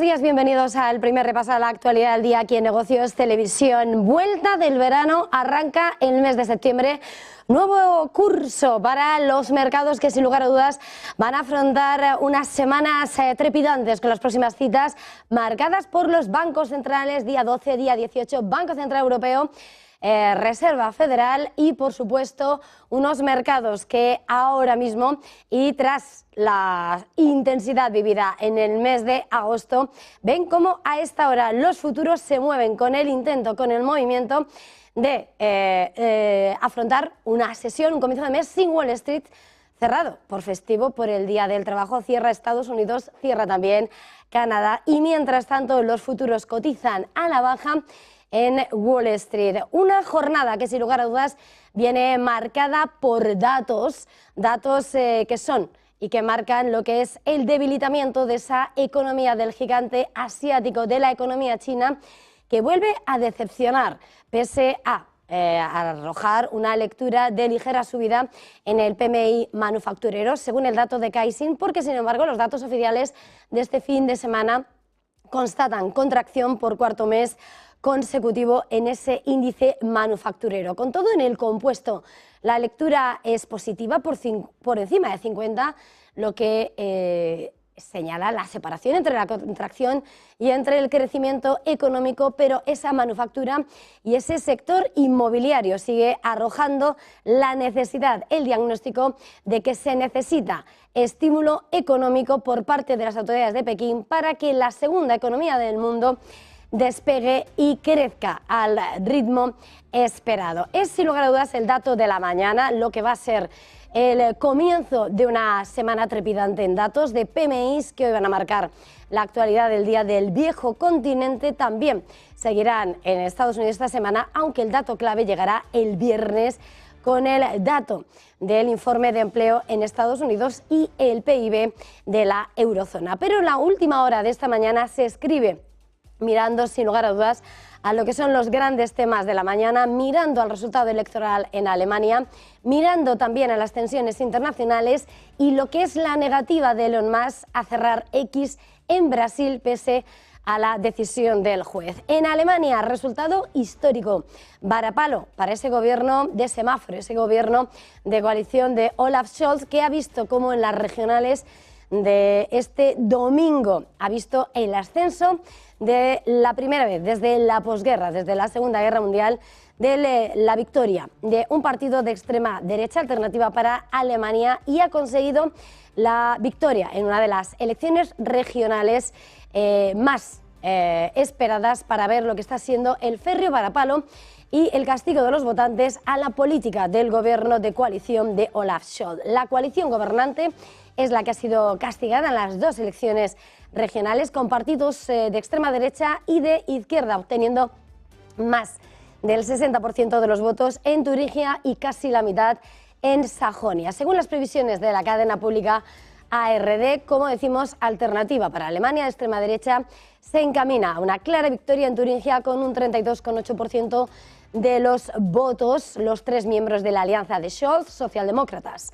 días, bienvenidos al primer repaso a la actualidad del día aquí en Negocios Televisión. Vuelta del verano, arranca el mes de septiembre. Nuevo curso para los mercados que sin lugar a dudas van a afrontar unas semanas trepidantes con las próximas citas marcadas por los bancos centrales, día 12, día 18, Banco Central Europeo, Reserva Federal y por supuesto unos mercados que ahora mismo y tras la intensidad vivida en el mes de agosto ven cómo a esta hora los futuros se mueven con el intento, con el movimiento de afrontar una sesión, un comienzo de mes sin Wall Street cerrado por festivo, por el Día del Trabajo. Cierra Estados Unidos, cierra también Canadá y mientras tanto los futuros cotizan a la baja en Wall Street. Una jornada que sin lugar a dudas viene marcada por datos que son y que marcan lo que es el debilitamiento de esa economía del gigante asiático, de la economía china, que vuelve a decepcionar pese a arrojar una lectura de ligera subida en el PMI manufacturero, según el dato de Caixin, porque sin embargo los datos oficiales de este fin de semana constatan contracción por cuarto mes consecutivo en ese índice manufacturero. Con todo, en el compuesto la lectura es positiva por encima de 50, lo que señala la separación entre la contracción y entre el crecimiento económico, pero esa manufactura y ese sector inmobiliario sigue arrojando la necesidad, el diagnóstico de que se necesita estímulo económico por parte de las autoridades de Pekín para que la segunda economía del mundo despegue y crezca al ritmo esperado. Es sin lugar a dudas el dato de la mañana, lo que va a ser el comienzo de una semana trepidante en datos de PMIs que hoy van a marcar la actualidad del día del viejo continente. También seguirán en Estados Unidos esta semana, aunque el dato clave llegará el viernes con el dato del informe de empleo en Estados Unidos y el PIB de la eurozona. Pero en la última hora de esta mañana se escribe mirando sin lugar a dudas a lo que son los grandes temas de la mañana, mirando al resultado electoral en Alemania, mirando también a las tensiones internacionales y lo que es la negativa de Elon Musk a cerrar X en Brasil pese a la decisión del juez. En Alemania, resultado histórico, varapalo para ese gobierno de semáforo, ese gobierno de coalición de Olaf Scholz, que ha visto cómo en las regionales de este domingo ha visto el ascenso de la primera vez desde la posguerra, desde la Segunda Guerra Mundial, de la victoria de un partido de extrema derecha, Alternativa para Alemania, y ha conseguido la victoria en una de las elecciones regionales más esperadas para ver lo que está siendo el férreo varapalo y el castigo de los votantes a la política del gobierno de coalición de Olaf Scholz. La coalición gobernante es la que ha sido castigada en las dos elecciones regionales con partidos de extrema derecha y de izquierda, obteniendo más del 60% de los votos en Turingia y casi la mitad en Sajonia. Según las previsiones de la cadena pública ARD, como decimos, Alternativa para Alemania de extrema derecha se encamina a una clara victoria en Turingia con un 32,8% de los votos. Los tres miembros de la alianza de Scholz, socialdemócratas,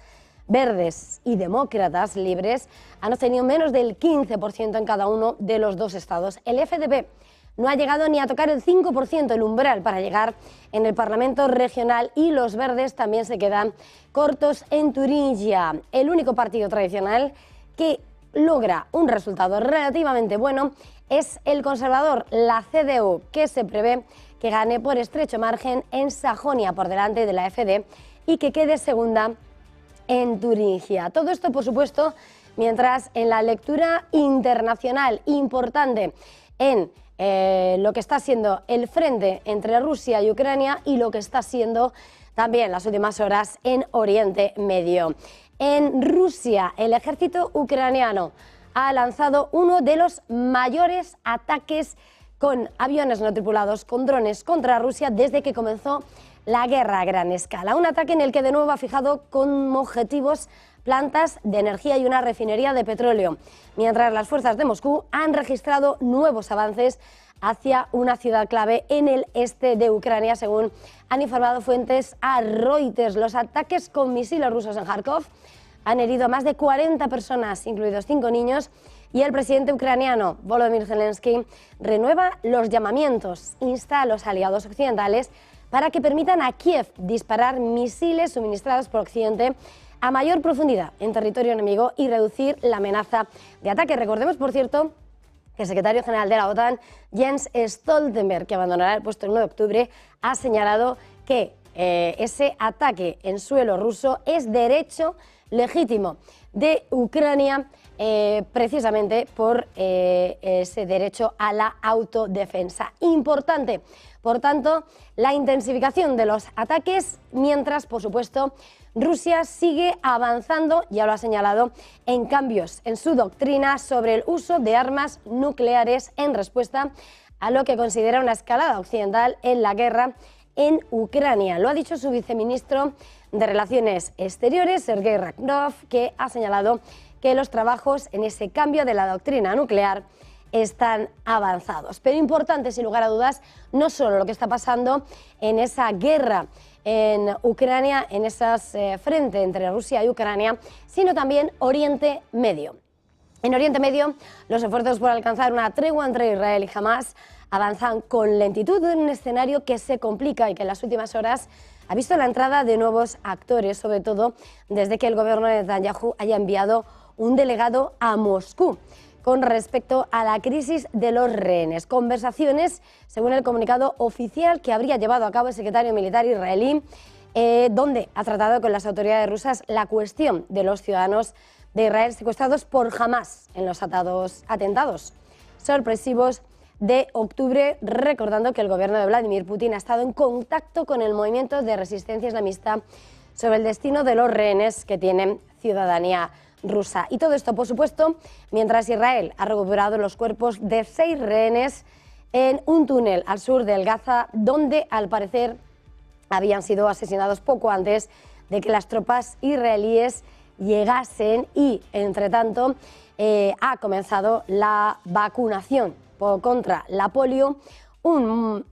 verdes y demócratas libres, han obtenido menos del 15% en cada uno de los dos estados. El FDP no ha llegado ni a tocar el 5%, el umbral para llegar en el Parlamento regional, y los verdes también se quedan cortos en Turingia. El único partido tradicional que logra un resultado relativamente bueno es el conservador, la CDU, que se prevé que gane por estrecho margen en Sajonia por delante de la FD y que quede segunda en Turingia. Todo esto, por supuesto, mientras en la lectura internacional importante en lo que está siendo el frente entre Rusia y Ucrania y lo que está siendo también las últimas horas en Oriente Medio. En Rusia, el ejército ucraniano ha lanzado uno de los mayores ataques con aviones no tripulados, con drones contra Rusia desde que comenzó la guerra a gran escala. Un ataque en el que de nuevo ha fijado como objetivos plantas de energía y una refinería de petróleo, mientras las fuerzas de Moscú han registrado nuevos avances hacia una ciudad clave en el este de Ucrania, según han informado fuentes a Reuters. Los ataques con misiles rusos en Kharkov han herido a más de 40 personas, incluidos 5 niños, y el presidente ucraniano Volodymyr Zelensky renueva los llamamientos, insta a los aliados occidentales para que permitan a Kiev disparar misiles suministrados por Occidente a mayor profundidad en territorio enemigo y reducir la amenaza de ataque. Recordemos, por cierto, que el secretario general de la OTAN, Jens Stoltenberg, que abandonará el puesto el 9 de octubre, ha señalado que ese ataque en suelo ruso es derecho legítimo de Ucrania, precisamente por ese derecho a la autodefensa. Importante, por tanto, la intensificación de los ataques, mientras, por supuesto, Rusia sigue avanzando, ya lo ha señalado, en cambios en su doctrina sobre el uso de armas nucleares en respuesta a lo que considera una escalada occidental en la guerra en Ucrania. Lo ha dicho su viceministro de Relaciones Exteriores, Sergei Lavrov, que ha señalado que los trabajos en ese cambio de la doctrina nuclear están avanzados. Pero importante, sin lugar a dudas, no solo lo que está pasando en esa guerra en Ucrania, en ese frente entre Rusia y Ucrania, sino también Oriente Medio. En Oriente Medio, los esfuerzos por alcanzar una tregua entre Israel y Hamás avanzan con lentitud en un escenario que se complica y que en las últimas horas ha visto la entrada de nuevos actores, sobre todo desde que el gobierno de Netanyahu haya enviado un delegado a Moscú con respecto a la crisis de los rehenes. Conversaciones, según el comunicado oficial que habría llevado a cabo el secretario militar israelí, donde ha tratado con las autoridades rusas la cuestión de los ciudadanos de Israel secuestrados por Hamás en los atentados sorpresivos de octubre, recordando que el gobierno de Vladimir Putin ha estado en contacto con el movimiento de resistencia islamista sobre el destino de los rehenes que tienen ciudadanía rusa. Y todo esto, por supuesto, mientras Israel ha recuperado los cuerpos de 6 rehenes en un túnel al sur del Gaza, donde al parecer habían sido asesinados poco antes de que las tropas israelíes llegasen y, entre tanto, ha comenzado la vacunación contra la polio, una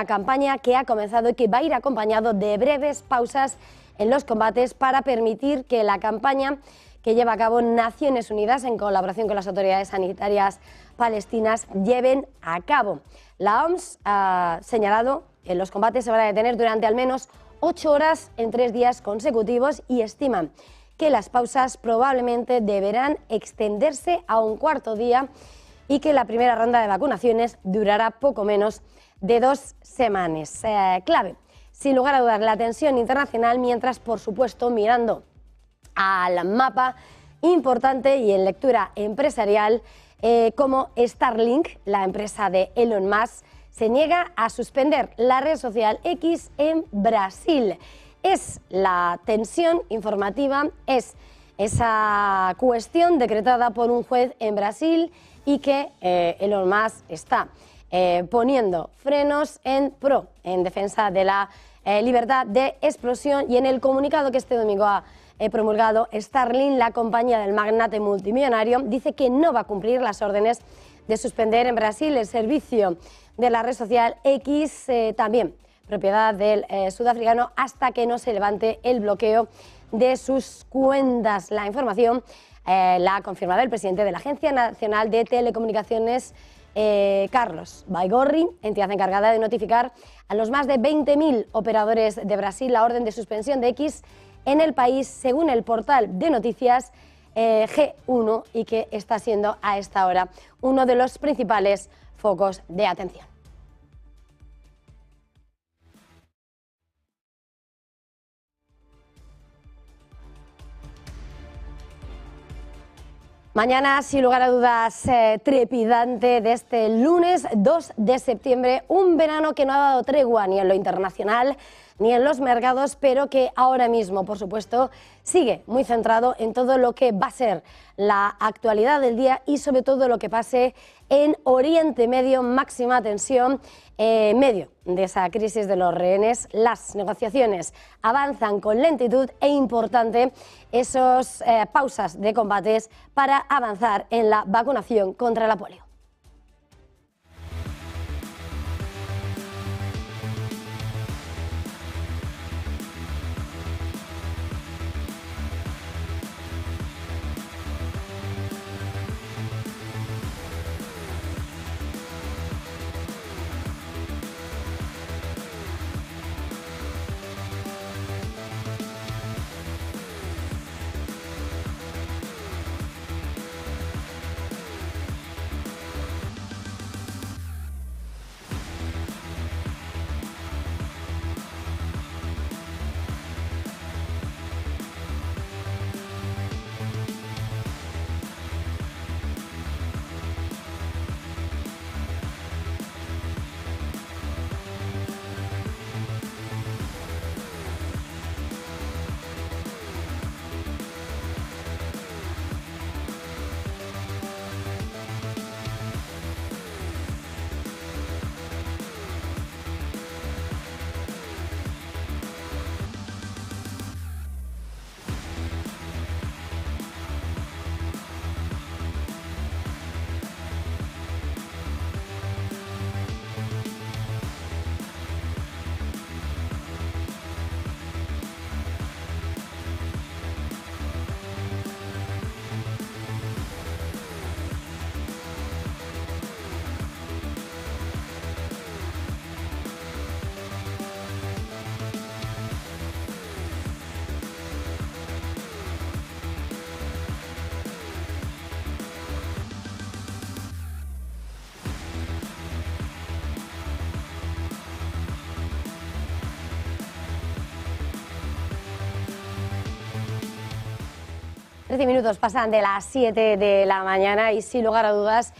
campaña que ha comenzado y que va a ir acompañado de breves pausas en los combates para permitir que la campaña que lleva a cabo Naciones Unidas en colaboración con las autoridades sanitarias palestinas lleven a cabo. La OMS ha señalado que los combates se van a detener durante al menos 8 horas en 3 días consecutivos y estiman que las pausas probablemente deberán extenderse a un cuarto día y que la primera ronda de vacunaciones durará poco menos de 2 semanas. Clave, sin lugar a dudas, la tensión internacional, mientras, por supuesto, mirando al mapa importante y en lectura empresarial, como Starlink, la empresa de Elon Musk, se niega a suspender la red social X en Brasil. Es la tensión informativa, es esa cuestión decretada por un juez en Brasil y que Elon Musk está poniendo frenos en defensa de la libertad de expresión. Y en el comunicado que este domingo ha promulgado Starlink, la compañía del magnate multimillonario, dice que no va a cumplir las órdenes de suspender en Brasil el servicio de la red social X, también propiedad del sudafricano, hasta que no se levante el bloqueo de sus cuentas. La información la ha confirmado el presidente de la Agencia Nacional de Telecomunicaciones, Carlos Baigorri, entidad encargada de notificar a los más de 20.000 operadores de Brasil la orden de suspensión de X en el país, según el portal de noticias G1, y que está siendo a esta hora uno de los principales focos de atención. Mañana, sin lugar a dudas, trepidante de este lunes 2 de septiembre, un verano que no ha dado tregua ni en lo internacional ni en los mercados, pero que ahora mismo, por supuesto, sigue muy centrado en todo lo que va a ser la actualidad del día y sobre todo lo que pase en Oriente Medio, máxima tensión, medio de esa crisis de los rehenes. Las negociaciones avanzan con lentitud e importante esas pausas de combates para avanzar en la vacunación contra la polio. 13 minutos pasan de las 7 de la mañana y sin lugar a dudas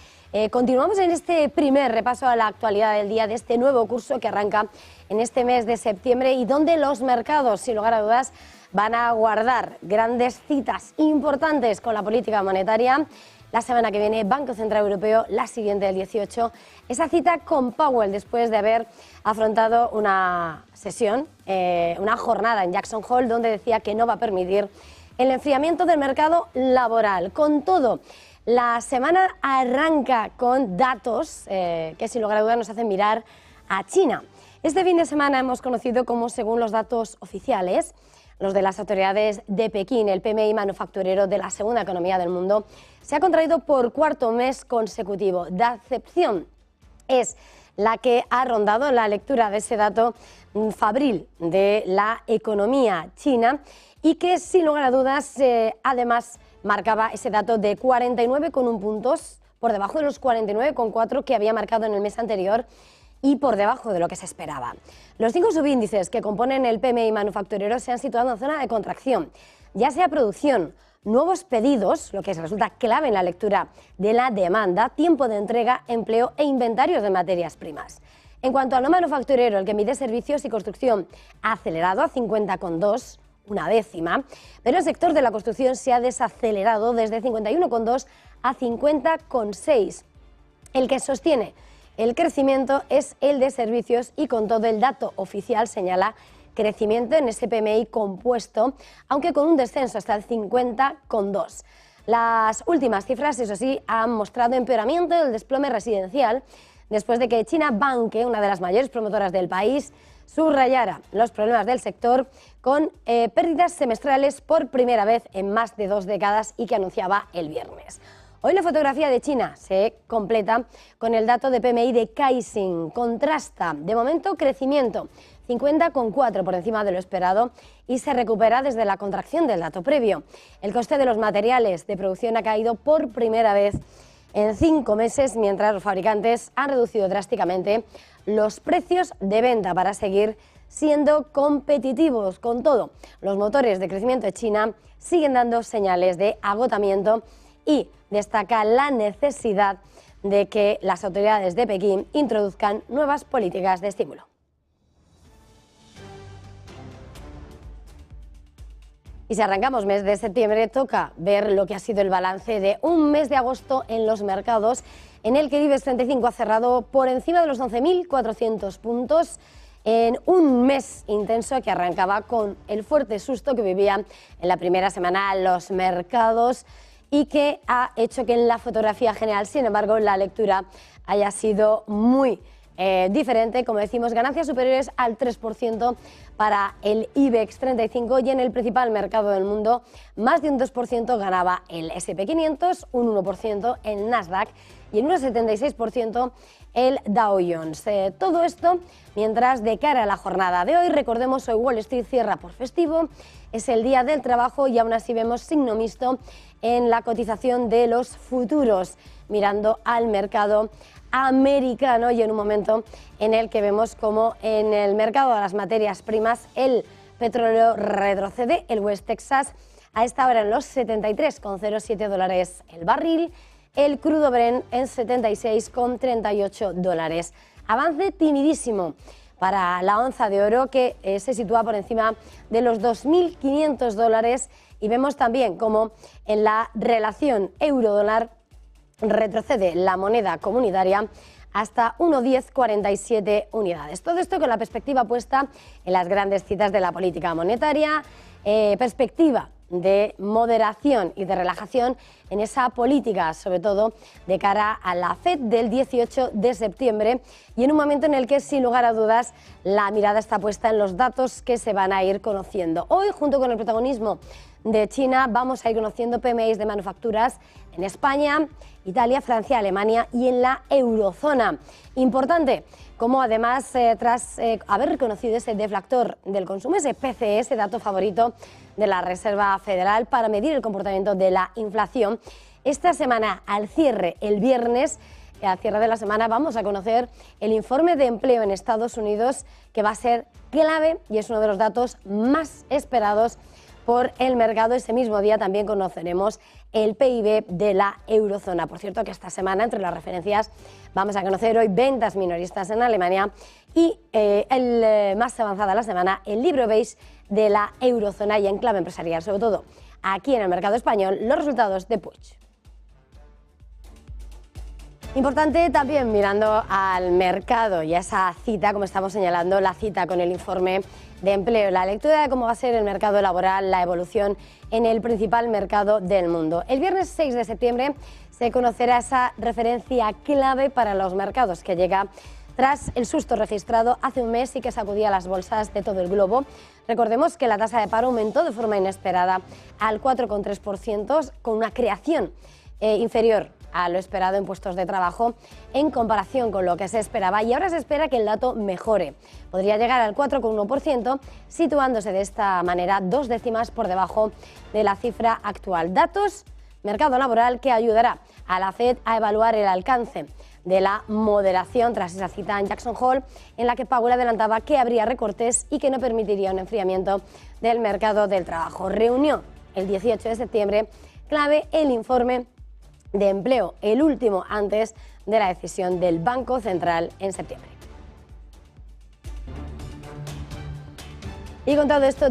continuamos en este primer repaso a la actualidad del día de este nuevo curso que arranca en este mes de septiembre y donde los mercados, sin lugar a dudas, van a guardar grandes citas importantes con la política monetaria. La semana que viene, Banco Central Europeo, la siguiente, el 18, esa cita con Powell después de haber afrontado una sesión, una jornada en Jackson Hole donde decía que no va a permitir el enfriamiento del mercado laboral. Con todo, la semana arranca con datos que sin lugar a dudas nos hacen mirar a China. Este fin de semana hemos conocido cómo, según los datos oficiales, los de las autoridades de Pekín, el PMI manufacturero de la segunda economía del mundo, se ha contraído por cuarto mes consecutivo. La excepción es la que ha rondado la lectura de ese dato fabril de la economía china y que, sin lugar a dudas, además marcaba ese dato de 49,1 puntos por debajo de los 49,4 que había marcado en el mes anterior y por debajo de lo que se esperaba. Los 5 subíndices que componen el PMI manufacturero se han situado en zona de contracción, ya sea producción, nuevos pedidos, lo que resulta clave en la lectura de la demanda, tiempo de entrega, empleo e inventarios de materias primas. En cuanto a lo manufacturero, el que mide servicios y construcción ha acelerado a 50,2, una décima, pero el sector de la construcción se ha desacelerado desde 51,2 a 50,6. El que sostiene el crecimiento es el de servicios y con todo el dato oficial señala crecimiento en ese PMI compuesto, aunque con un descenso hasta el 50,2. Las últimas cifras, eso sí, han mostrado empeoramiento del desplome residencial después de que China Banque, una de las mayores promotoras del país, subrayara los problemas del sector con pérdidas semestrales por primera vez en más de 2 décadas y que anunciaba el viernes. Hoy la fotografía de China se completa con el dato de PMI de Caixin. Contrasta, de momento, crecimiento, 50,4 por encima de lo esperado y se recupera desde la contracción del dato previo. El coste de los materiales de producción ha caído por primera vez en 5 meses, mientras los fabricantes han reducido drásticamente los precios de venta para seguir siendo competitivos. Con todo, los motores de crecimiento de China siguen dando señales de agotamiento y destaca la necesidad de que las autoridades de Pekín introduzcan nuevas políticas de estímulo. Y si arrancamos mes de septiembre, toca ver lo que ha sido el balance de un mes de agosto en los mercados, en el que el IBEX 35 ha cerrado por encima de los 11.400 puntos en un mes intenso que arrancaba con el fuerte susto que vivían en la primera semana los mercados y que ha hecho que en la fotografía general, sin embargo, la lectura haya sido muy diferente. Como decimos, ganancias superiores al 3% para el IBEX 35 y en el principal mercado del mundo más de un 2% ganaba el S&P 500, un 1% el Nasdaq y en un 1,76% el Dow Jones. Todo esto mientras de cara a la jornada de hoy, recordemos, hoy Wall Street cierra por festivo, es el día del trabajo y aún así vemos signo mixto en la cotización de los futuros, mirando al mercado americano y en un momento en el que vemos como en el mercado de las materias primas el petróleo retrocede, el West Texas a esta hora en los 73,07 dólares el barril, el crudo Brent en 76,38 dólares. Avance timidísimo para la onza de oro que se sitúa por encima de los 2.500 dólares y vemos también como en la relación euro-dólar retrocede la moneda comunitaria hasta 1,1047 unidades. Todo esto con la perspectiva puesta en las grandes citas de la política monetaria, perspectiva de moderación y de relajación en esa política, sobre todo de cara a la FED del 18 de septiembre y en un momento en el que, sin lugar a dudas, la mirada está puesta en los datos que se van a ir conociendo. Hoy, junto con el protagonismo de China, vamos a ir conociendo PMIs de manufacturas en España, Italia, Francia, Alemania y en la eurozona. Importante, como además tras haber reconocido ese deflactor del consumo, ese PCE, ese dato favorito de la Reserva Federal para medir el comportamiento de la inflación, esta semana al cierre, el viernes, al cierre de la semana, vamos a conocer el informe de empleo en Estados Unidos que va a ser clave y es uno de los datos más esperados por el mercado. Ese mismo día también conoceremos el PIB de la eurozona. Por cierto, que esta semana, entre las referencias, vamos a conocer hoy ventas minoristas en Alemania y el más avanzada de la semana, el libro beige de la eurozona y en clave empresarial, sobre todo aquí en el mercado español, los resultados de Puig. Importante también mirando al mercado y a esa cita, como estamos señalando, la cita con el informe de empleo, la lectura de cómo va a ser el mercado laboral, la evolución en el principal mercado del mundo. El viernes 6 de septiembre se conocerá esa referencia clave para los mercados que llega tras el susto registrado hace un mes y que sacudía las bolsas de todo el globo. Recordemos que la tasa de paro aumentó de forma inesperada al 4,3%, con una creación inferior a lo esperado en puestos de trabajo en comparación con lo que se esperaba, y ahora se espera que el dato mejore. Podría llegar al 4,1%, situándose de esta manera 2 décimas por debajo de la cifra actual. Datos, mercado laboral, que ayudará a la FED a evaluar el alcance de la moderación tras esa cita en Jackson Hole, en la que Powell adelantaba que habría recortes y que no permitiría un enfriamiento del mercado del trabajo. Reunión el 18 de septiembre, clave el informe de empleo, el último antes de la decisión del Banco Central en septiembre. Y con todo esto